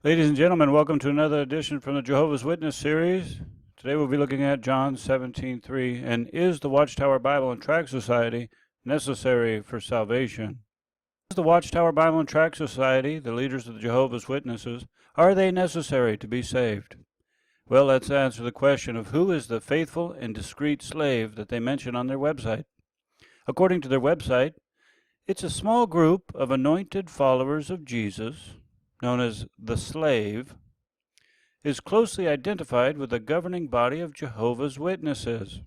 Ladies and gentlemen, welcome to another edition from the Jehovah's Witness series. Today we'll be looking at John 17:3, and is the Watchtower Bible and Tract Society necessary for salvation? Is the Watchtower Bible and Tract Society, the leaders of the Jehovah's Witnesses, are they necessary to be saved? Well, let's answer the question of who is the faithful and discreet slave that they mention on their website. According to their website, it's a small group of anointed followers of Jesus, known as the slave, is closely identified with the governing body of Jehovah's Witnesses.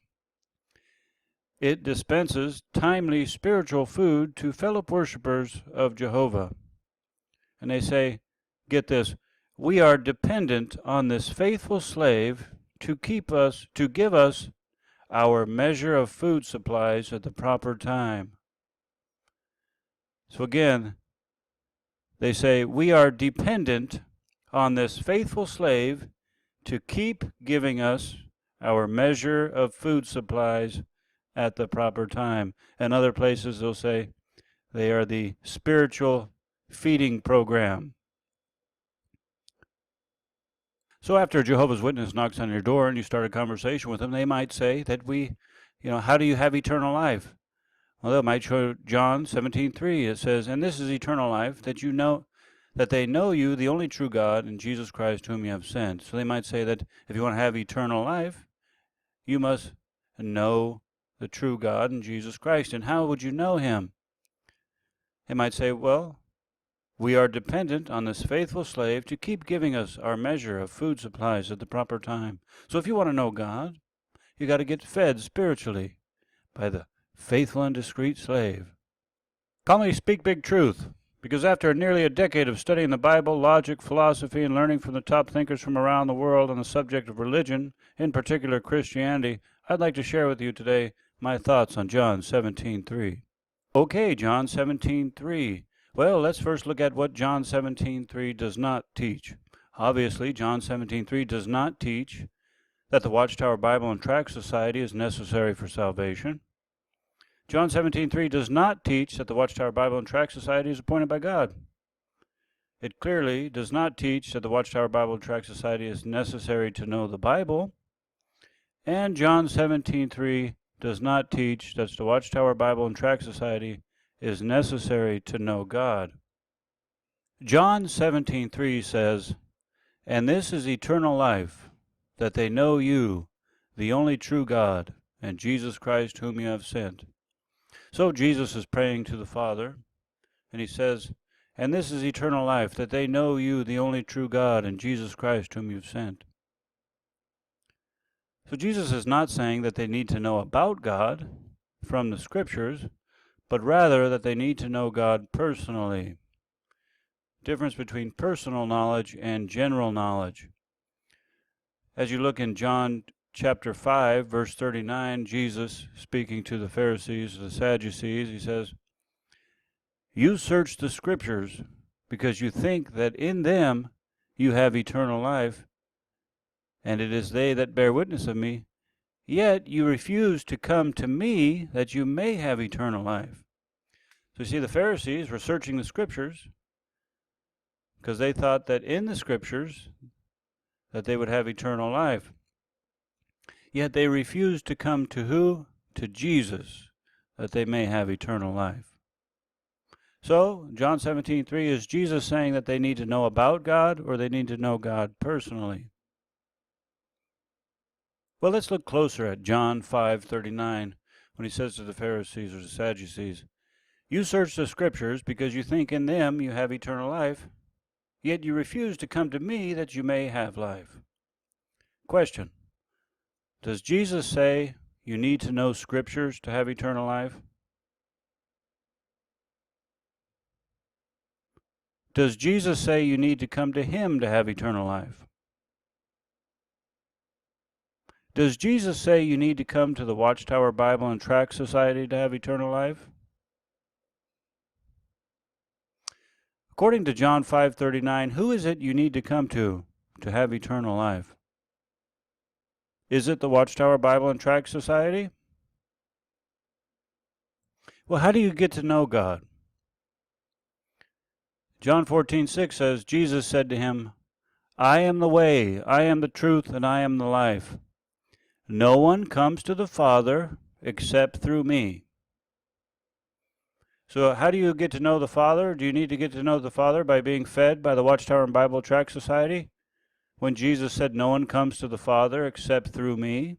It dispenses timely spiritual food to fellow worshipers of Jehovah. And they say, get this, we are dependent on this faithful slave to give us our measure of food supplies at the proper time. So again, they say, we are dependent on this faithful slave to keep giving us our measure of food supplies at the proper time. And other places they'll say they are the spiritual feeding program. So after a Jehovah's Witness knocks on your door and you start a conversation with them, they might say that how do you have eternal life? Well, they might show John 17:3. It says, and this is eternal life, that they know you, the only true God, and Jesus Christ whom you have sent. So they might say that if you want to have eternal life, you must know the true God and Jesus Christ. And how would you know him? They might say, well, we are dependent on this faithful slave to keep giving us our measure of food supplies at the proper time. So if you want to know God, you got to get fed spiritually by the faithful and discreet slave. Call me Speak Big Truth, because after nearly a decade of studying the Bible, logic, philosophy, and learning from the top thinkers from around the world on the subject of religion, in particular Christianity, I'd like to share with you today my thoughts on John 17:3. Okay, John 17:3. Well, let's first look at what John 17:3 does not teach. Obviously, John 17:3 does not teach that the Watchtower Bible and Tract Society is necessary for salvation. John 17:3 does not teach that the Watchtower Bible and Tract Society is appointed by God. It clearly does not teach that the Watchtower Bible and Tract Society is necessary to know the Bible. And John 17:3 does not teach that the Watchtower Bible and Tract Society is necessary to know God. John 17:3 says, and this is eternal life, that they know you, the only true God, and Jesus Christ whom you have sent. So Jesus is praying to the Father, and he says, and this is eternal life, that they know you, the only true God, and Jesus Christ whom you've sent. So Jesus is not saying that they need to know about God from the Scriptures, but rather that they need to know God personally. Difference between personal knowledge and general knowledge. As you look in John chapter 5, verse 39, Jesus, speaking to the Pharisees, the Sadducees, he says, you search the Scriptures because you think that in them you have eternal life, and it is they that bear witness of me, yet you refuse to come to me that you may have eternal life. So you see, the Pharisees were searching the Scriptures because they thought that in the Scriptures that they would have eternal life. Yet they refused to come to who? To Jesus, that they may have eternal life. So, John 17:3, is Jesus saying that they need to know about God, or they need to know God personally? Well, let's look closer at John 5:39, when he says to the Pharisees or the Sadducees, you search the Scriptures because you think in them you have eternal life, yet you refuse to come to me that you may have life. Question. Does Jesus say you need to know Scriptures to have eternal life? Does Jesus say you need to come to him to have eternal life? Does Jesus say you need to come to the Watchtower Bible and Tract Society to have eternal life? According to John 5:39, who is it you need to come to have eternal life? Is it the Watchtower Bible and Tract Society? Well, how do you get to know God? John 14:6 says, Jesus said to him, I am the way, I am the truth, and I am the life. No one comes to the Father except through me. So how do you get to know the Father? Do you need to get to know the Father by being fed by the Watchtower and Bible Tract Society? When Jesus said, no one comes to the Father except through me?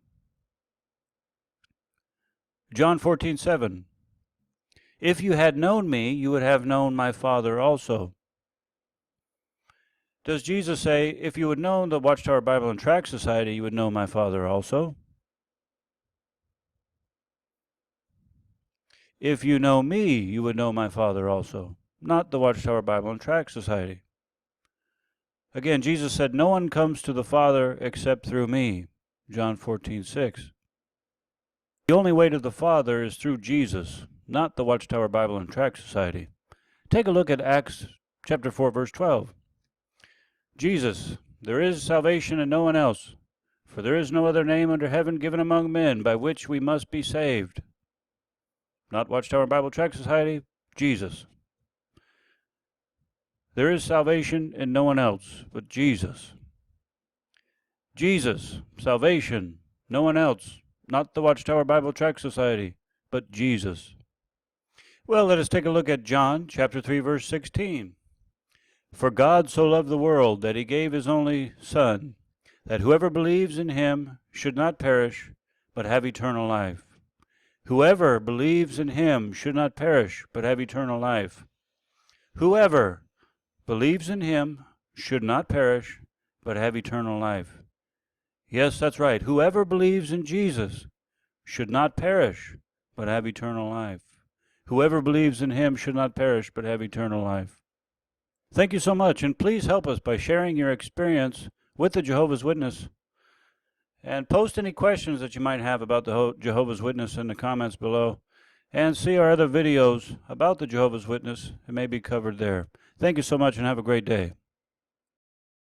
John 14:7. If you had known me, you would have known my Father also. Does Jesus say, if you had known the Watchtower Bible and Tract Society, you would know my Father also? If you know me, you would know my Father also, not the Watchtower Bible and Tract Society. Again, Jesus said, no one comes to the Father except through me, John 14:6. The only way to the Father is through Jesus, not the Watchtower Bible and Tract Society. Take a look at Acts chapter 4, verse 12. Jesus, there is salvation in no one else, for there is no other name under heaven given among men by which we must be saved. Not Watchtower Bible Tract Society, Jesus. There is salvation in no one else but Jesus. Jesus, salvation, no one else. Not the Watchtower Bible Tract Society, but Jesus. Well, let us take a look at John chapter 3, verse 16. For God so loved the world that he gave his only Son, that whoever believes in him should not perish, but have eternal life. Whoever believes in him should not perish, but have eternal life. Whoever believes in him should not perish, but have eternal life. Yes, that's right. Whoever believes in Jesus should not perish, but have eternal life. Whoever believes in him should not perish, but have eternal life. Thank you so much, and please help us by sharing your experience with the Jehovah's Witness. And post any questions that you might have about the Jehovah's Witness in the comments below. And see our other videos about the Jehovah's Witness. It may be covered there. Thank you so much, and have a great day.